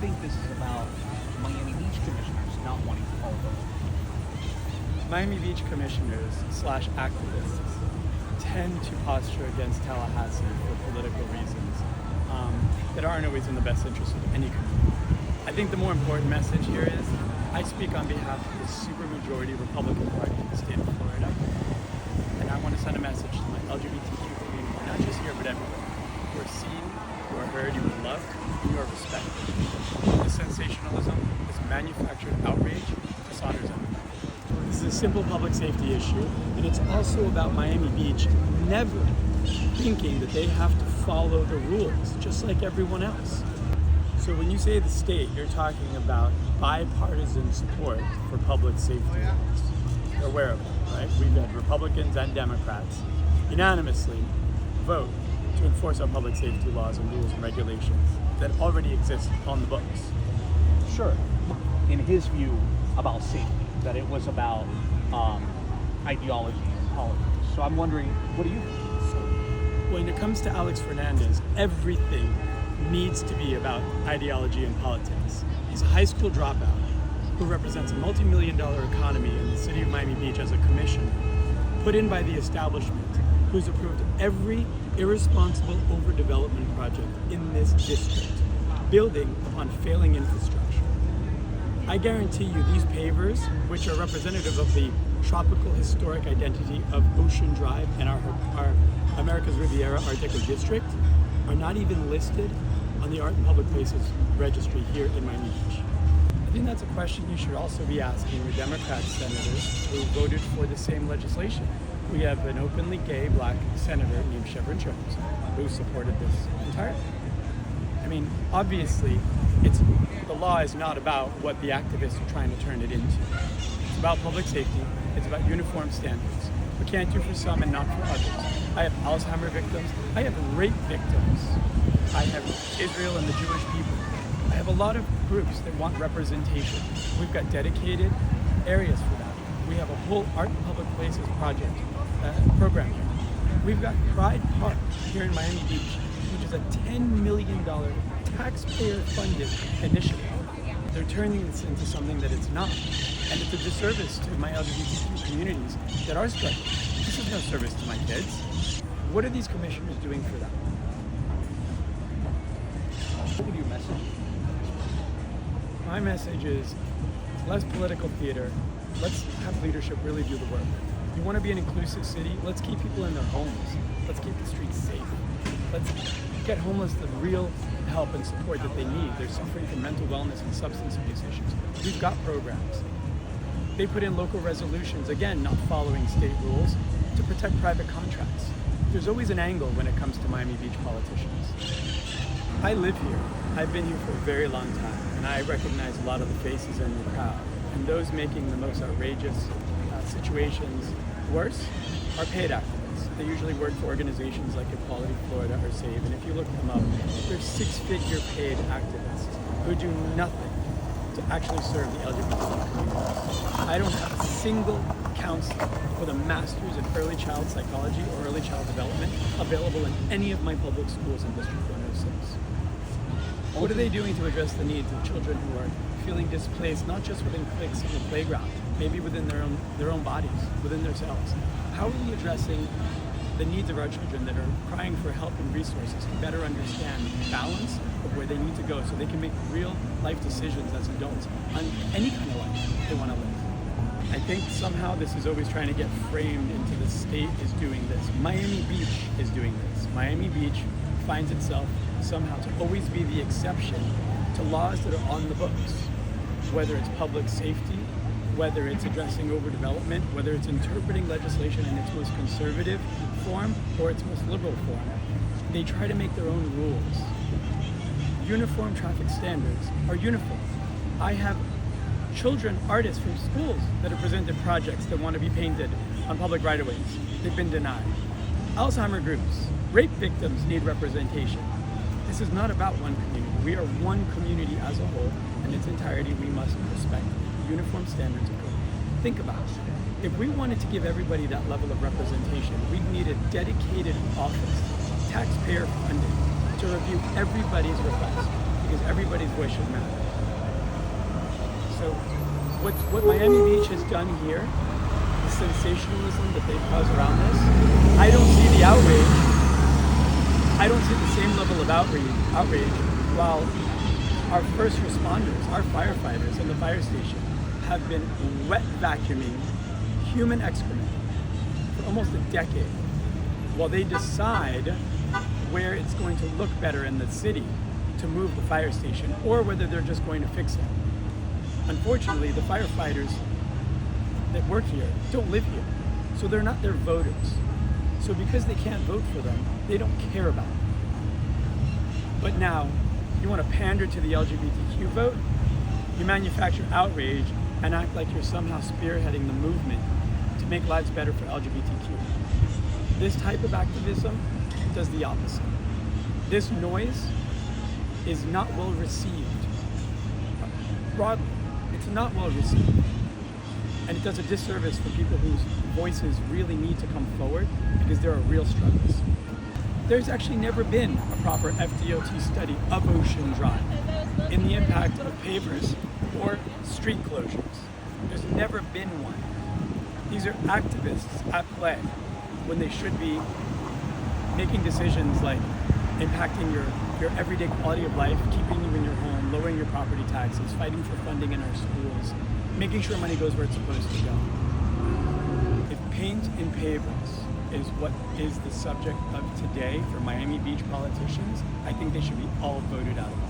think this is about Miami Beach commissioners not wanting to follow the law? Miami Beach commissioners slash activists tend to posture against Tallahassee for political reasons that aren't always in the best interest of any community. I think the more important message here is I speak on behalf of the supermajority Republican Party in the state of Florida, and I want to send a message to my LGBTQ community, not just here but everywhere. You are seen, you are heard, you are loved, and you are respected. This sensationalism, this manufactured outrage dishonors everyone. This is a simple public safety issue, and it's also about Miami Beach never thinking that they have to follow the rules, just like everyone else. So when you say the state, you're talking about bipartisan support for public safety laws. You're aware of it, right? We've had Republicans and Democrats unanimously vote to enforce our public safety laws and rules and regulations that already exist on the books. Sure. In his view about safety, that it was about ideology and politics. So I'm wondering, what do you think? So when it comes to Alex Fernandez, everything needs to be about ideology and politics. He's a high school dropout who represents a multi-million-dollar economy in the city of Miami Beach as a commissioner, put in by the establishment, who's approved every irresponsible overdevelopment project in this district, building upon failing infrastructure. I guarantee you these pavers, which are representative of the tropical historic identity of Ocean Drive and our America's Riviera Art Deco district, are not even listed on the Art and Public Places registry here in Miami Beach. I think that's a question you should also be asking the Democrat senators who voted for the same legislation. We have an openly gay black senator named Chevron Jones who supported this entirely. I mean, obviously, the law is not about what the activists are trying to turn it into. It's about public safety. It's about uniform standards. We can't do for some and not for others. I have Alzheimer victims. I have rape victims. I have Israel and the Jewish people. I have a lot of groups that want representation. We've got dedicated areas for that. We have a whole Art and Public Places program here. We've got Pride Park here in Miami Beach, which is a $10 million taxpayer-funded initiative. They're turning this into something that it's not. And it's a disservice to my LGBTQ communities that are struggling. This is no service to my kids. What are these commissioners doing for them? What would your message be? My message is less political theater. Let's have leadership really do the work. If you want to be an inclusive city, let's keep people in their homes. Let's keep the streets safe. Let's get homeless the real help and support that they need. They're suffering from mental wellness and substance abuse issues. We've got programs. They put in local resolutions, again, not following state rules, to protect private contracts. There's always an angle when it comes to Miami Beach politicians. I live here. I've been here for a very long time, and I recognize a lot of the faces in the crowd. And those making the most outrageous situations worse are paid activists. They usually work for organizations like Equality Florida or SAVE, and if you look them up, they're six-figure paid activists who do nothing to actually serve the LGBT community. I don't have a single counselor with a master's in early child psychology or early child development available in any of my public schools in District 106. What are they doing to address the needs of children who are feeling displaced, not just within cliques in the playground, maybe within their own bodies, within themselves? How are we addressing the needs of our children that are crying for help and resources to better understand the balance of where they need to go so they can make real life decisions as adults on any kind of life they want to live? I think somehow this is always trying to get framed into the state is doing this. Miami Beach is doing this. Miami Beach finds itself somehow to always be the exception to laws that are on the books, whether it's public safety, whether it's addressing overdevelopment, whether it's interpreting legislation in its most conservative form or its most liberal form. They try to make their own rules. Uniform traffic standards are uniform. I have children, artists from schools that have presented projects that want to be painted on public right-of-ways. They've been denied. Alzheimer groups, rape victims need representation. This is not about one community. We are one community as a whole. In its entirety, we must respect uniform standards of code. Think about it. If we wanted to give everybody that level of representation, we'd need a dedicated office, taxpayer funded, to review everybody's request. because everybody's voice should matter. So what Miami Beach has done here, the sensationalism that they've caused around this, I don't see the outrage. I don't see the same level of outrage while our first responders, our firefighters in the fire station have been wet vacuuming human excrement for almost a decade while they decide where it's going to look better in the city to move the fire station or whether they're just going to fix it. Unfortunately, the firefighters that work here don't live here, so they're not their voters. So because they can't vote for them, they don't care about them. But now, you want to pander to the LGBTQ vote, you manufacture outrage and act like you're somehow spearheading the movement to make lives better for LGBTQ. This type of activism does the opposite. This noise is not well received. Broadly, it's not well received. And it does a disservice for people whose voices really need to come forward because there are real struggles. There's actually never been a proper FDOT study of Ocean Drive in the impact of pavers or street closures. There's never been one. These are activists at play when they should be making decisions like impacting your everyday quality of life, keeping you in your home, lowering your property taxes, fighting for funding in our schools, making sure money goes where it's supposed to go. If paint and pavers is what is the subject of today for Miami Beach politicians, I think they should be all voted out of